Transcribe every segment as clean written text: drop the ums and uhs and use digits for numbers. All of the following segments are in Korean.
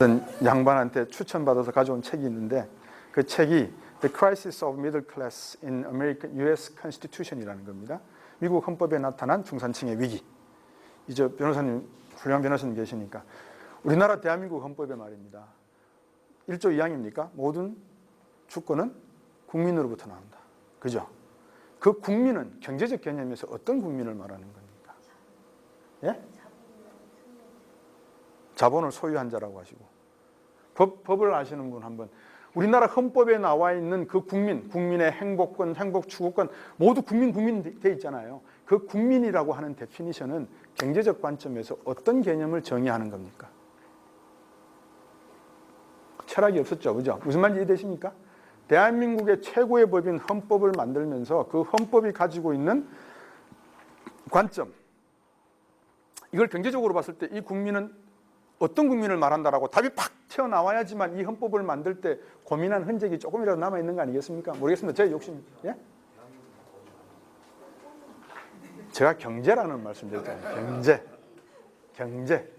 어떤 양반한테 추천받아서 가져온 책이 있는데 그 책이 The Crisis of Middle Class in American U.S. Constitution이라는 겁니다. 미국 헌법에 나타난 중산층의 위기. 이제 변호사님, 훌륭한 변호사님 계시니까 우리나라 대한민국 헌법에 말입니다. 1조 2항입니까? 모든 주권은 국민으로부터 나온다. 그죠? 그 국민은 경제적 개념에서 어떤 국민을 말하는 겁니까? 예? 자본을 소유한 자라고 하시고 법을 아시는 분 한번 우리나라 헌법에 나와 있는 그 국민의 행복권, 행복 추구권 모두 국민 돼 있잖아요. 그 국민이라고 하는 데피니션은 경제적 관점에서 어떤 개념을 정의하는 겁니까? 철학이 없었죠. 그죠? 무슨 말인지 이해되십니까? 대한민국의 최고의 법인 헌법을 만들면서 그 헌법이 가지고 있는 관점, 이걸 경제적으로 봤을 때 이 국민은 어떤 국민을 말한다라고 답이 팍 튀어나와야지만 이 헌법을 만들 때 고민한 흔적이 조금이라도 남아있는 거 아니겠습니까? 모르겠습니다. 제 욕심. 예? 제가 경제라는 말씀 드렸잖아요. 경제.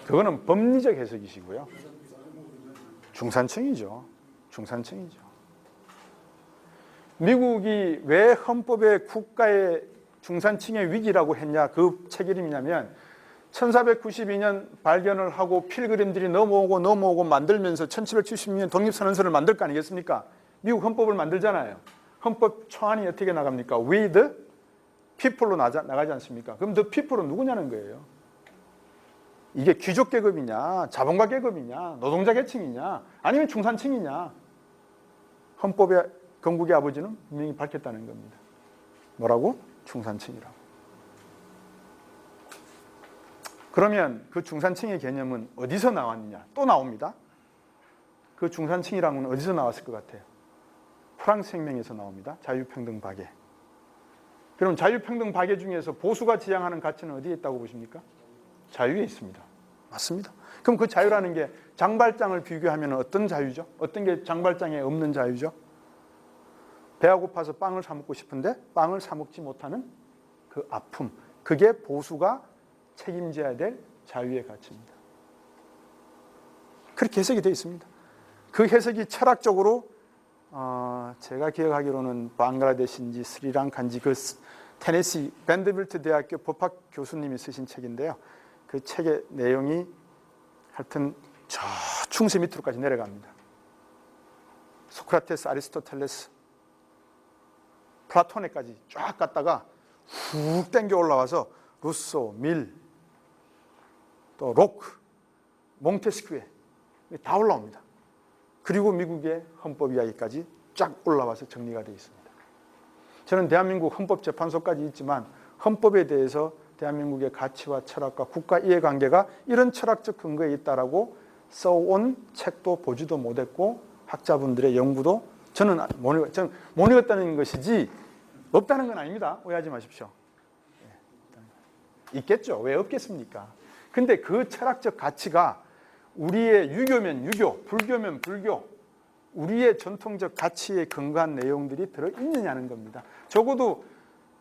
그거는 법리적 해석이시고요. 중산층이죠. 미국이 왜 헌법에 국가의 중산층의 위기라고 했냐, 그 책 이름이냐면 1492년 발견을 하고 필그림들이 넘어오고 만들면서 1776년 독립선언서를 만들 거 아니겠습니까? 미국 헌법을 만들잖아요. 헌법 초안이 어떻게 나갑니까? We the people로 나가지 않습니까? 그럼 the people은 누구냐는 거예요. 이게 귀족 계급이냐, 자본가 계급이냐, 노동자 계층이냐, 아니면 중산층이냐. 헌법의 건국의 아버지는 분명히 밝혔다는 겁니다. 뭐라고? 중산층이라고. 그러면 그 중산층의 개념은 어디서 나왔느냐? 또 나옵니다. 그 중산층이라는 건 어디서 나왔을 것 같아요? 프랑스 혁명에서 나옵니다. 자유평등 박애. 그럼 자유평등 박애 중에서 보수가 지향하는 가치는 어디에 있다고 보십니까? 자유에 있습니다. 맞습니다. 그럼 그 자유라는 게 장발장을 비교하면 어떤 자유죠? 어떤 게 장발장에 없는 자유죠? 배가 고파서 빵을 사 먹고 싶은데 빵을 사 먹지 못하는 그 아픔, 그게 보수가 책임져야 될 자유의 가치입니다. 그렇게 해석이 되어 있습니다. 그 해석이 철학적으로 제가 기억하기로는 방글라데시인지 스리랑카인지 그 테네시 밴드빌트 대학교 법학 교수님이 쓰신 책인데요. 그 책의 내용이 하여튼 저 충세 밑으로까지 내려갑니다. 소크라테스, 아리스토텔레스, 플라톤에까지 쫙 갔다가 훅 땡겨 올라와서 루소, 밀, 또 로크, 몽테스큐에 다 올라옵니다. 그리고 미국의 헌법 이야기까지 쫙 올라와서 정리가 되어 있습니다. 저는 대한민국 헌법재판소까지 있지만 헌법에 대해서 대한민국의 가치와 철학과 국가 이해관계가 이런 철학적 근거에 있다라고 써온 책도 보지도 못했고 학자분들의 연구도 저는 못 읽었다는 것이지 없다는 건 아닙니다. 오해하지 마십시오. 있겠죠. 왜 없겠습니까? 근데 그 철학적 가치가 우리의 유교면 유교, 불교면 불교, 우리의 전통적 가치에 근거한 내용들이 들어있느냐는 겁니다. 적어도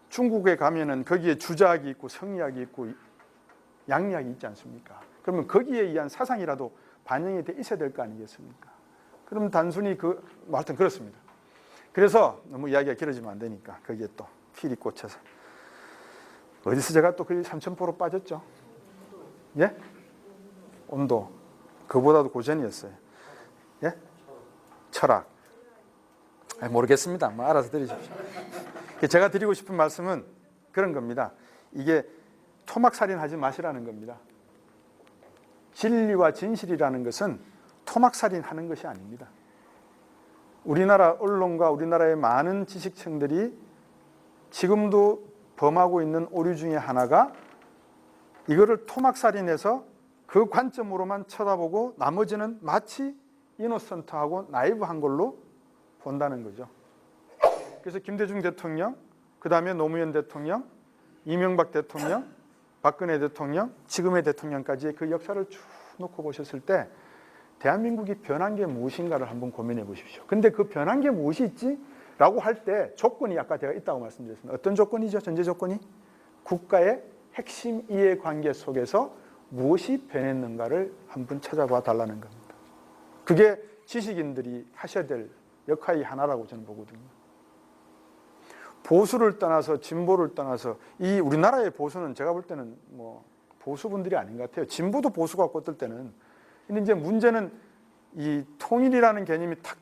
중국에 가면은 거기에 주자학이 있고 성리학이 있고 양리학이 있지 않습니까? 그러면 거기에 의한 사상이라도 반영이 돼 있어야 될 거 아니겠습니까? 그럼 단순히 하여튼 그렇습니다. 그래서 너무 이야기가 길어지면 안 되니까 거기에 또 필이 꽂혀서 어디서 제가 또 거기 삼천포로 빠졌죠? 예? 온도. 그보다도 고전이었어요. 예? 철학. 모르겠습니다. 뭐 알아서 들으십시오. 제가 드리고 싶은 말씀은 그런 겁니다. 이게 토막살인하지 마시라는 겁니다. 진리와 진실이라는 것은 토막살인하는 것이 아닙니다. 우리나라 언론과 우리나라의 많은 지식층들이 지금도 범하고 있는 오류 중에 하나가 이거를 토막살인해서 그 관점으로만 쳐다보고 나머지는 마치 이노선트하고 나이브한 걸로 본다는 거죠. 그래서 김대중 대통령, 그 다음에 노무현 대통령, 이명박 대통령, 박근혜 대통령, 지금의 대통령까지의 그 역사를 쭉 놓고 보셨을 때 대한민국이 변한 게 무엇인가를 한번 고민해 보십시오. 근데 그 변한 게 무엇이 있지? 라고 할 때 조건이 아까 제가 있다고 말씀드렸습니다. 어떤 조건이죠? 전제 조건이? 국가의 핵심 이해관계 속에서 무엇이 변했는가를 한번 찾아봐 달라는 겁니다. 그게 지식인들이 하셔야 될 역할이 하나라고 저는 보거든요. 보수를 떠나서 진보를 떠나서 이 우리나라의 보수는 제가 볼 때는 뭐 보수분들이 아닌 것 같아요. 진보도 보수 같고 어떨 때는. 근데 이제 문제는 이 통일이라는 개념이 탁